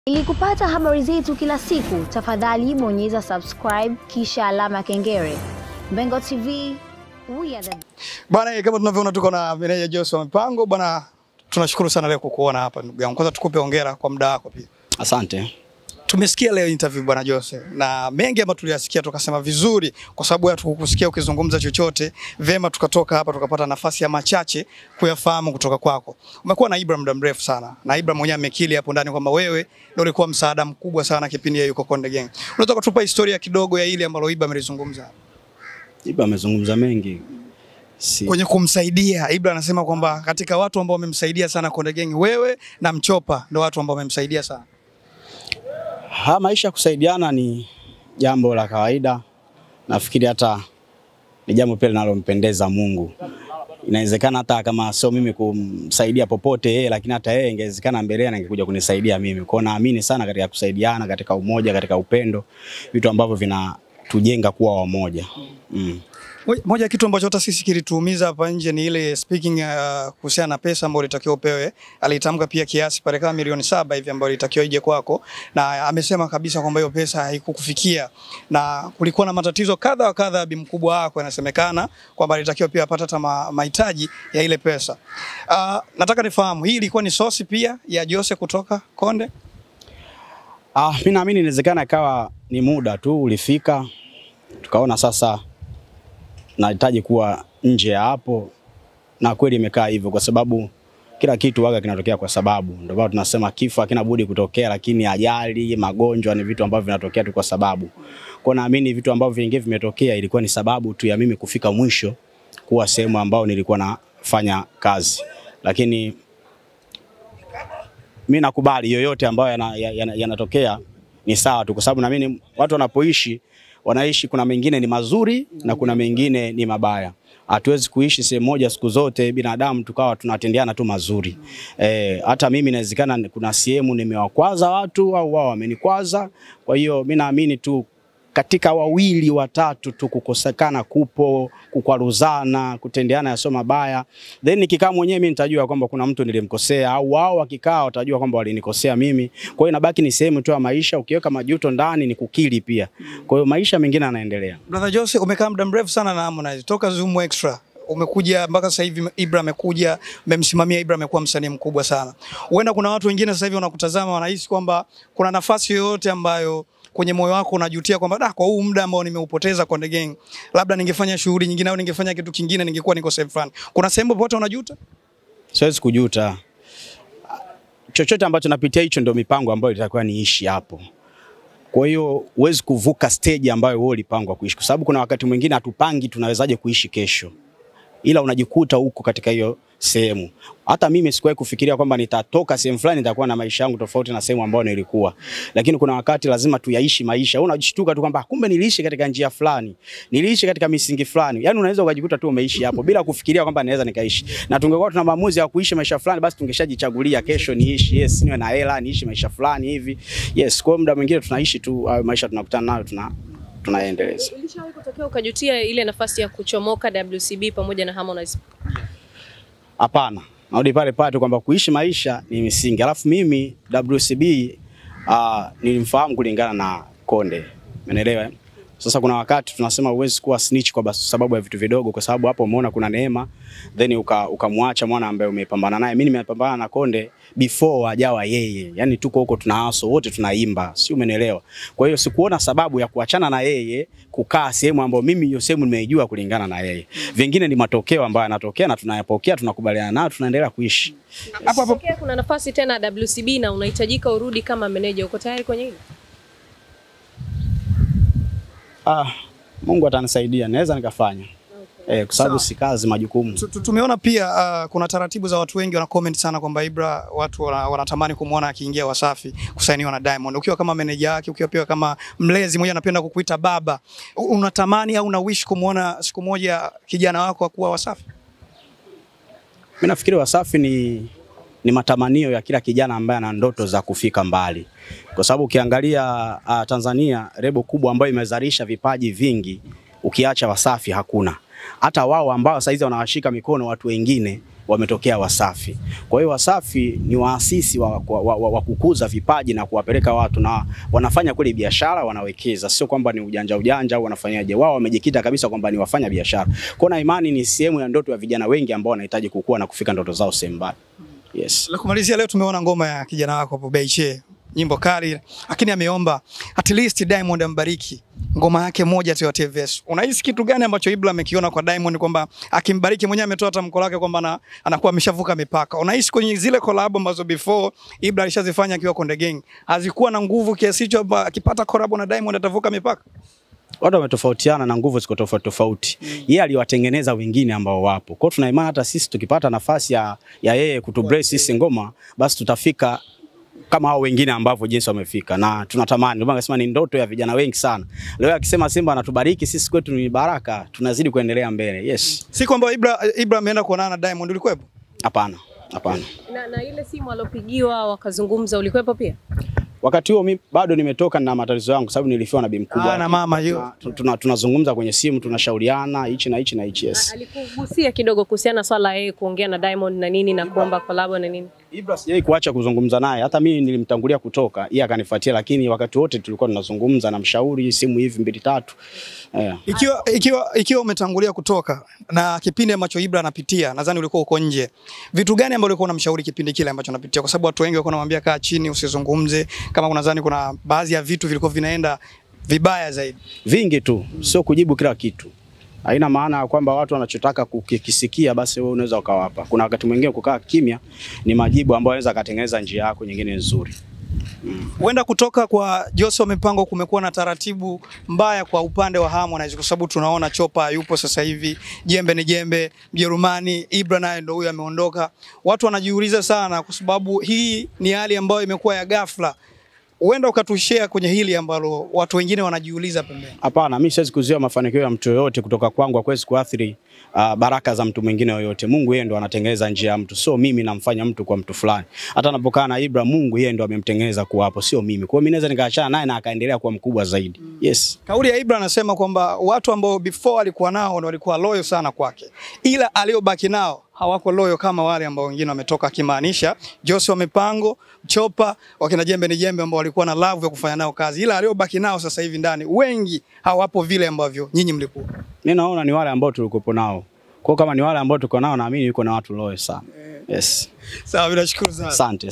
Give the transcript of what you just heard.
Ili kupata habari zetu kila siku, tafadhali bonyeza subscribe kisha alama ya kengele. Mbengo TV, we are the... Bana, kama tunavyoona tuko na meneja Jose wa mipango. Bana, tunashukuru sana leo kukuona hapa ndugu yangu. Kwanza tukupe hongera kwa muda wako pia. Asante. Tumesikia leo interview bwana Jose na mengi ambayo tuliyasikia tukasema vizuri kwa sababu hatukukusikia ukizungumza chochote. Vema tukatoka hapa tukapata nafasi ya machache kuyafahamu kutoka kwako. Umekuwa na Ibra muda mrefu sana. Na Ibra mwenyewe amekili hapo ndani kwamba wewe ndio ulikuwa msaada mkubwa sana kipindi ya yuko Konde Gang. Unaweza kutupa historia kidogo ya ile ambayo Ibra amelizungumza? Ibra amezungumza mengi. Kwenye kumsaidia, Ibra anasema kwamba katika watu ambao wamemsaidia sana Konde Gang, wewe na Mchopa ndio watu ambao wamemsaidia sana. Maisha kusaidiana ni jambo la kawaida. Nafikiri hata ni jambo pia linalompendeza Mungu. Inawezekana hata kama sio mimi kumsaidia popote yeye, lakini hata yeye ingewezekana mbele yake angekuja kunisaidia mimi. Kwa naamini sana katika kusaidiana, katika umoja, katika upendo, vitu ambavyo vinatujenga kuwa wamoja. Moja kitu ambacho hata sisi kilituumiza hapa nje ni ile speaking kuhusiana na pesa ambayo ilitakiwa upewe. Alitamka pia kiasi pale kama milioni 7 hivi ambayo ilitakiwa ije kwako, na amesema kabisa kwamba hiyo pesa haikukufikia na kulikuwa na matatizo kadha wa kadha. Bi mkubwa wako anasemekana kwamba alitakiwa pia apate hata mahitaji ya ile pesa. Nataka nifahamu hii ilikuwa ni source pia ya Jose kutoka Konde? Mimi naamini inawezekana ikawa ni muda tu ulifika, tukaona sasa nahitaji kuwa nje ya hapo, na kweli imekaa hivyo kwa sababu kila kitu waga kinatokea kwa sababu. Ndio maana tunasema kifo hakina budi kutokea, lakini ajali, magonjwa ni vitu ambavyo vinatokea tu kwa sababu. Kwa naamini vitu ambavyo vingi vimetokea ilikuwa ni sababu tu ya mimi kufika mwisho kuwa sehemu ambao nilikuwa nafanya kazi. Lakini mimi nakubali yoyote ambayo yanatokea ni sawa tu, kwa sababu naamini watu wanapoishi wanaishi, kuna mengine ni mazuri na kuna mengine ni mabaya. Hatuwezi kuishi sehemu moja siku zote binadamu tukawa tunatendeana tu mazuri. Hata mimi inawezekana kuna sehemu nimewakwaza watu au wao wamenikwaza. Kwa hiyo mimi naamini tu katika wawili watatu tu kukosekana kupo, kukwaruzana, kutendeana yasio mabaya, then nikikaa mwenyewe mimi nitajua kwamba kuna mtu nilimkosea, au wao wakikaa watajua kwamba walinikosea mimi. Kwa hiyo inabaki ni sehemu tu ya maisha, ukiweka majuto ndani ni kukiri pia. Kwa hiyo maisha mengine yanaendelea. Brother Jose, umekaa muda mrefu sana na Harmonize toka Zoom Extra. Umekuja mpaka sasa hivi Ibra amekuja, mmemsimamia Ibra amekuwa msanii mkubwa sana. Huenda kuna watu wengine sasa hivi wanakutazama wanahisi kwamba kuna nafasi yoyote ambayo kwenye moyo wako unajutia kwamba kwa huu muda ambao nimeupoteza Konde Gang, labda ningefanya shughuli nyingine au ningefanya kitu kingine ningekuwa niko sehemu fulani. Kuna sehemu popote unajuta? Siwezi kujuta. Chochote ambacho napitia hicho ndio mipango ambayo itakuwa niishi hapo. Kwa hiyo huwezi kuvuka stage ambayo wewe ulipangwa kuishi, kwa sababu kuna wakati mwingine hatupangi tunawezaje kuishi kesho, ila unajikuta huko katika hiyo sehemu. Hata mimi sikuwahi kufikiria kwamba nitatoka sehemu fulani nitakuwa na maisha yangu tofauti na sehemu ambayo nilikuwa. Lakini kuna wakati lazima tuyaishi maisha. Wewe unajishtuka tu kwamba kumbe niliishi katika njia fulani, niliishi katika misingi fulani. Yaani unaweza ukajikuta tu umeishi hapo bila kufikiria kwamba naweza nikaishi. Na tungekuwa tuna maamuzi ya kuishi maisha fulani, basi tungeshajichagulia kesho niishi, yes, niwe na hela, niishi maisha fulani hivi. Yes, kwa muda mwingine tunaishi tu maisha tunakutana nayo tunaendeleza. Ulishawahi kutokea ukajutia ile nafasi ya kuchomoka WCB pamoja na Harmonize? Hapana. Narudi pale pale kwamba kuishi maisha ni misingi. Alafu mimi WCB nilimfahamu kulingana na Konde. Umeelewa? Sasa kuna wakati tunasema uwezi kuwa snitch kwa sababu ya vitu vidogo, kwa sababu hapo umeona kuna neema then ukamwacha mwana ambaye umepambana naye. Mimi nimepambana na Konde before hajawa yeye. Yaani tuko huko tunahaso wote tunaimba, si umeelewa? Kwa hiyo sikuona sababu ya kuachana na yeye kukaa sehemu ambayo mimi hiyo sehemu nimeijua kulingana na yeye. Vingine ni matokeo ambayo yanatokea na tunayapokea, tunakubaliana nayo, tunaendelea kuishi. Hapo kuna nafasi tena WCB na unahitajika urudi kama manager, uko tayari kwenye hilo? Mungu atanisaidia, naweza nikafanya. Kwa sababu si kazi, majukumu. Tumeona pia kuna taratibu za watu wengi wana comment sana kwamba Ibra watu wanatamani kumuona akiingia Wasafi kusainiwa na Diamond. Ukiwa kama manager yake, ukiwa pia kama mlezi mmoja anapenda kukuita baba, unatamani au una wish kumuona siku moja kijana wako akuwa Wasafi? Mimi nafikiri Wasafi ni matamanio ya kila kijana ambaye ana ndoto za kufika mbali. Kwa sababu ukiangalia Tanzania, rebo kubwa ambayo imezalisha vipaji vingi, ukiacha Wasafi hakuna. Hata wao ambao sasa hizi wanawashika mikono watu wengine wametokea Wasafi. Kwa hiyo Wasafi ni waasisi wa kukuza vipaji na kuwapeleka watu, na wanafanya kweli biashara, wanawekeza, sio kwamba ni ujanja au wanafanyaje. Wao wamejikita kabisa kwamba ni wafanya biashara. Kwa na imani ni sehemu ya ndoto ya vijana wengi ambao wanahitaji kukua na kufika ndoto zao sehemu mbali. Yes. La kumalizia, leo tumeona ngoma ya kijana wako hapo Beiche, nyimbo kali, lakini ameomba at least Diamond ambariki ngoma yake moja tu ya TVS. Unahisi kitu gani ambacho Ibra amekiona kwa Diamond kwamba akimbariki, mwenyewe ametoa tamko lake kwamba anakuwa ameshavuka mipaka? Unahisi kwenye zile collab ambazo before Ibra alishazifanya akiwa Konde Gang hazikuwa na nguvu kiasi hicho, akipata collab na Diamond atavuka mipaka? Watu wametofautiana na nguvu ziko tofauti. Yeye aliwatengeneza wengine ambao wapo. Kwa hiyo tuna imani hata sisi tukipata nafasi ya yeye kutubrace sisi ngoma, basi tutafika kama hao wengine ambao jinsi wamefika, na tunatamani. Ndio maana nasema ni ndoto ya vijana wengi sana. Leo akisema Simba anatubariki sisi, kwetu ni baraka, tunazidi kuendelea mbele. Yes. Si kwamba Ibra ameenda kuonana na Diamond, ulikuwepo? Hapana. Na ile simu alopigiwa wakazungumza, ulikuwepo pia? Wakati huo mimi bado nimetoka na matatizo yangu, sababu nilifiwa na bibi mkubwa. Na mama hiyo. Tunazungumza kwenye simu, tunashauriana hichi na hichi. Yes. Alikugusia kidogo kuhusiana swala yeye kuongea na Diamond na nini na kuomba collab na nini? Ibra sijai kuacha kuzungumza naye. Hata mimi nilimtangulia kutoka, yeye akanifuatia, lakini wakati wote tulikuwa tunazungumza na mshauri simu hivi 2-3. Yeah. Ikiwa umetangulia kutoka na kipindi ambacho Ibra anapitia, nadhani ulikuwa uko nje. Vitu gani ambavyo ulikuwa unamshauri kipindi kile ambacho anapitia? Kwa sababu watu wengi walikuwa wanamwambia kaa chini usizungumze, kama unadhani kuna baadhi ya vitu vilikuwa vinaenda vibaya zaidi. Vingi tu, sio kujibu kila kitu. Haina maana kwamba watu wanachotaka kukisikia basi wewe unaweza ukawapa. Kuna wakati mwingine kukaa kimya ni majibu ambayo yanaweza katengeneza njia yako nyingine nzuri. Huenda kutoka kwa Jose wa Mipango kumekuwa na taratibu mbaya kwa upande wa Harmonize, kwa sababu tunaona Chopa yupo sasa hivi, Jembe ni Jembe, Mjerumani, Ibra naye ndio huyo ameondoka. Watu wanajiuliza sana kwa sababu hii ni hali ambayo imekuwa ya ghafla. Huenda ukatushare kwenye hili ambalo watu wengine wanajiuliza pembeni. Hapana, mimi siwezi kuzuia mafanikio ya mtu yoyote kutoka kwangu, hakuwezi kuathiri baraka za mtu mwingine yoyote. Mungu yeye ndo anatengeneza njia ya mtu, sio mimi namfanya mtu kwa mtu fulani. Hata anapokaa na Ibra, Mungu yeye ndo amemtengeneza kuwa hapo, sio mimi. Kwa hiyo mimi naweza nikaachana naye na akaendelea kuwa mkubwa zaidi. Yes. Kauli ya Ibra anasema kwamba watu ambao before alikuwa nao ndio walikuwa loyal sana kwake, ila aliobaki nao hawako loyal kama wale ambao wengine wametoka, kimaanisha Jose wa Mipango, Chopa, wakina Jembe ni Jembe ambao walikuwa na love ya kufanya nao kazi, ila aliobaki nao sasa hivi ndani wengi hawapo vile ambavyo nyinyi mlikuwa. Mimi naona ni wale ambao tulikuwa nao. Kwa kama ni wale ambao tuko nao, naamini yuko na watu loyal sana. Yes. Sawa, bila shukuru sana. Asante.